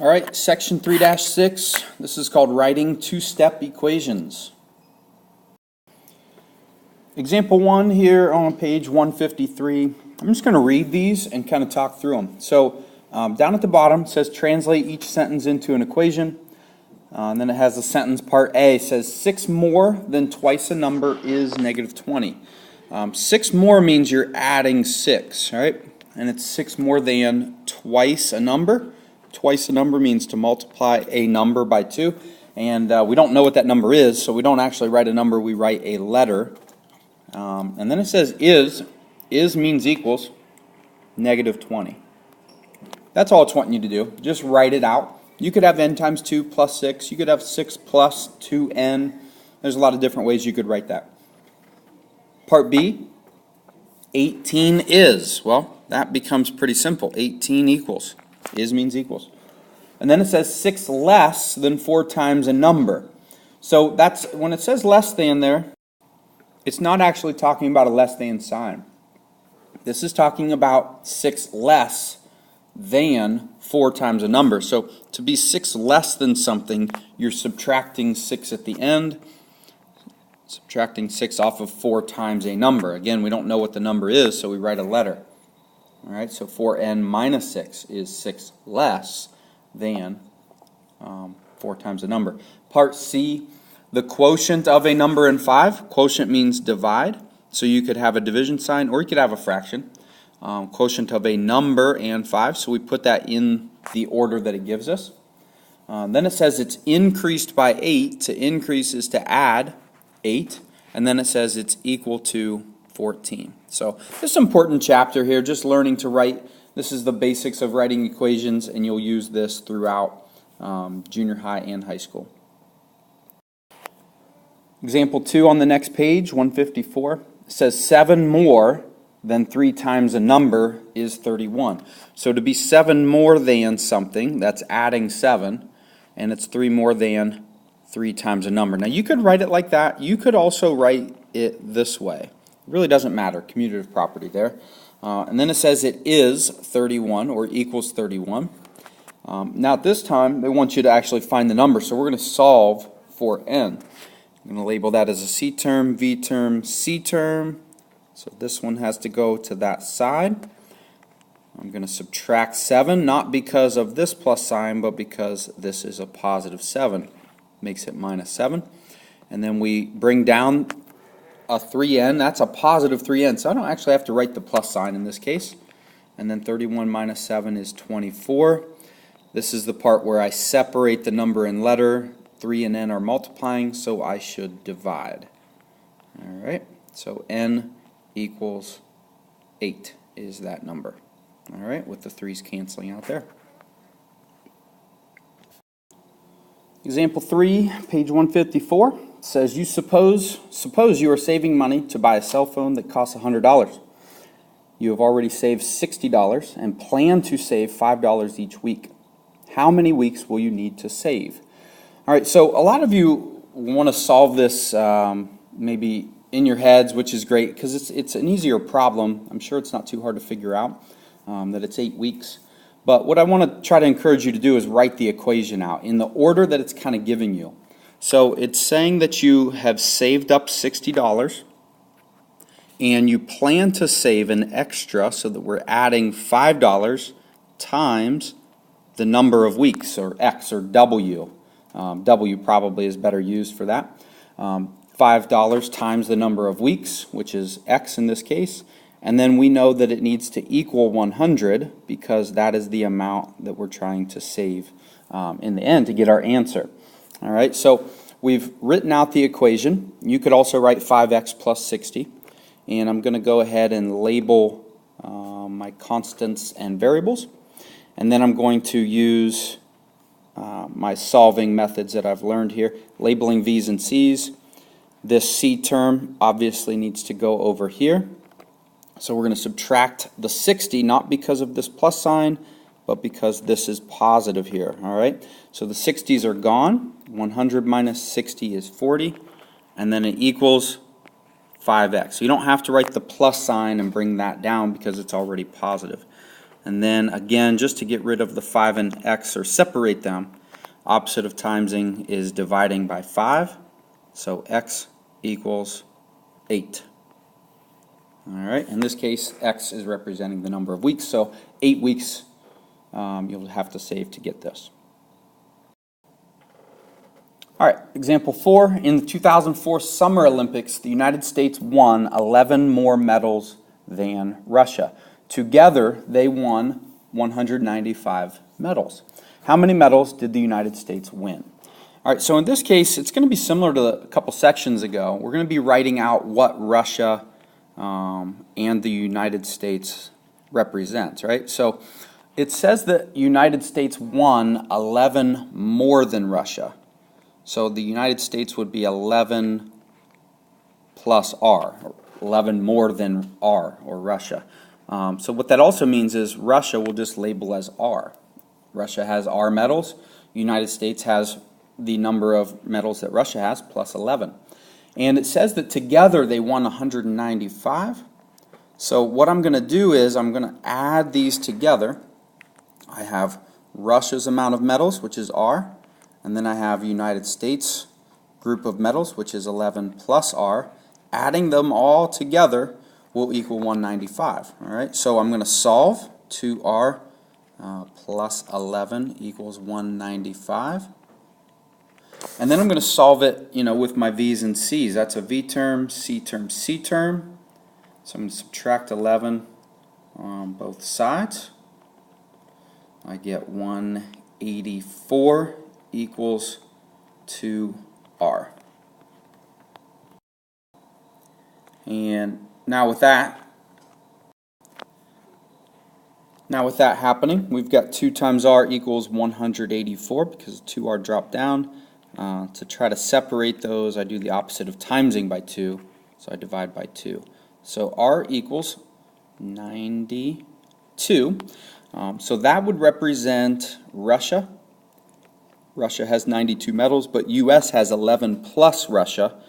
All right, section 3-6, this is called writing two-step equations. Example 1 here on page 153. I'm just going to read these and kind of talk through them. So down at the bottom it says translate each sentence into an equation. And then it has the sentence part A says 6 more than twice a number is negative 20. 6 more means you're adding 6, right? And it's 6 more than twice a number. Twice a number means to multiply a number by 2. And we don't know what that number is, so we don't actually write a number, we write a letter. And then it says is means equals negative 20. That's all it's wanting you to do. Just write it out. You could have n times 2 plus 6. You could have 6 plus 2n. There's a lot of different ways you could write that. Part B, 18 is. Well, that becomes pretty simple. 18 equals. Is means equals. And then it says 6 less than 4 times a number. So that's when it says less than there, it's not actually talking about a less than sign. This is talking about 6 less than 4 times a number. So to be 6 less than something, you're subtracting 6 at the end, subtracting 6 off of 4 times a number. Again, we don't know what the number is, so we write a letter. All right, so 4n minus 6 is 6 less than 4 times a number. Part C, the quotient of a number and 5. Quotient means divide, so you could have a division sign or you could have a fraction. Quotient of a number and 5, so we put that in the order that it gives us. Then it says it's increased by 8. To increase is to add 8, and then it says it's equal to 14. So this is an important chapter here, just learning to write. This is the basics of writing equations, and you'll use this throughout junior high and high school. Example 2 on the next page, 154, says 7 more than 3 times a number is 31. So to be 7 more than something, that's adding 7, and it's 3 more than 3 times a number. Now you could write it like that. You could also write it this way. It really doesn't matter, commutative property there. And then it says it is 31 or equals 31. Now at this time, they want you to actually find the number, so we're going to solve for n. I'm going to label that as a C term, V term, C term. So this one has to go to that side. I'm going to subtract 7, not because of this plus sign, but because this is a positive 7. Makes it minus 7. And then we bring down a 3n. That's a positive 3n, so I don't actually have to write the plus sign in this case. And then 31 minus 7 is 24. This is the part where I separate the number and letter. 3 and n are multiplying, so I should divide. All right, so n equals 8 is that number. All right, with the 3's canceling out there. Example 3, page 154, says you suppose you are saving money to buy a cell phone that costs $100. You have already saved $60 and plan to save $5 each week. How many weeks will you need to save? All right, so a lot of you want to solve this maybe in your heads, which is great because it's an easier problem. I'm sure it's not too hard to figure out that it's 8 weeks. But what I want to try to encourage you to do is write the equation out in the order that it's kind of giving you. So it's saying that you have saved up $60 and you plan to save an extra, so that we're adding $5 times the number of weeks, or X or W. W probably is better used for that. $5 times the number of weeks, which is X in this case. And then we know that it needs to equal 100 because that is the amount that we're trying to save in the end to get our answer. All right, so we've written out the equation. You could also write 5x plus 60. And I'm going to go ahead and label my constants and variables. And then I'm going to use my solving methods that I've learned here, labeling V's and C's. This C term obviously needs to go over here. So we're going to subtract the 60, not because of this plus sign, but because this is positive here. All right, so the 60s are gone. 100 minus 60 is 40, and then it equals 5x. So you don't have to write the plus sign and bring that down because it's already positive. And then again, just to get rid of the 5 and x or separate them, opposite of timesing is dividing by 5. So x equals 8. All right, in this case, x is representing the number of weeks, so 8 weeks you'll have to save to get this. All right, example 4. In the 2004 Summer Olympics, the United States won 11 more medals than Russia. Together, they won 195 medals. How many medals did the United States win? All right, so in this case, it's going to be similar to a couple sections ago. We're going to be writing out what Russia and the United States represents, right? So it says that United States won 11 more than Russia. So the United States would be 11 plus R, or 11 more than R, or Russia. So what that also means is Russia will just label as R. Russia has R medals. United States has the number of medals that Russia has, plus 11. And it says that together they won 195. So what I'm going to do is I'm going to add these together. I have Russia's amount of medals, which is R, and then I have United States group of medals, which is 11 plus R. Adding them all together will equal 195. All right, so I'm going to solve 2R plus 11 equals 195. And then I'm going to solve it, with my V's and C's. That's a V term, C term, C term. So I'm going to subtract 11 on both sides. I get 184 equals 2R. And now with that happening, we've got 2 times R equals 184 because 2R dropped down. To try to separate those, I do the opposite of timesing by 2, so I divide by 2. So R equals 92. So that would represent Russia. Russia has 92 medals, but U.S. has 11 plus Russia.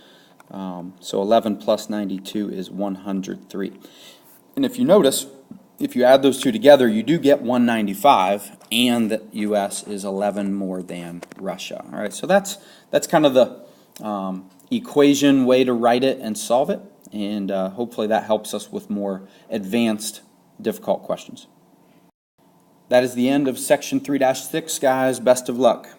So 11 plus 92 is 103. And if you notice, if you add those two together, you do get 195, and the U.S. is 11 more than Russia. All right, so that's kind of the equation way to write it and solve it, and hopefully that helps us with more advanced, difficult questions. That is the end of section 3-6, guys. Best of luck.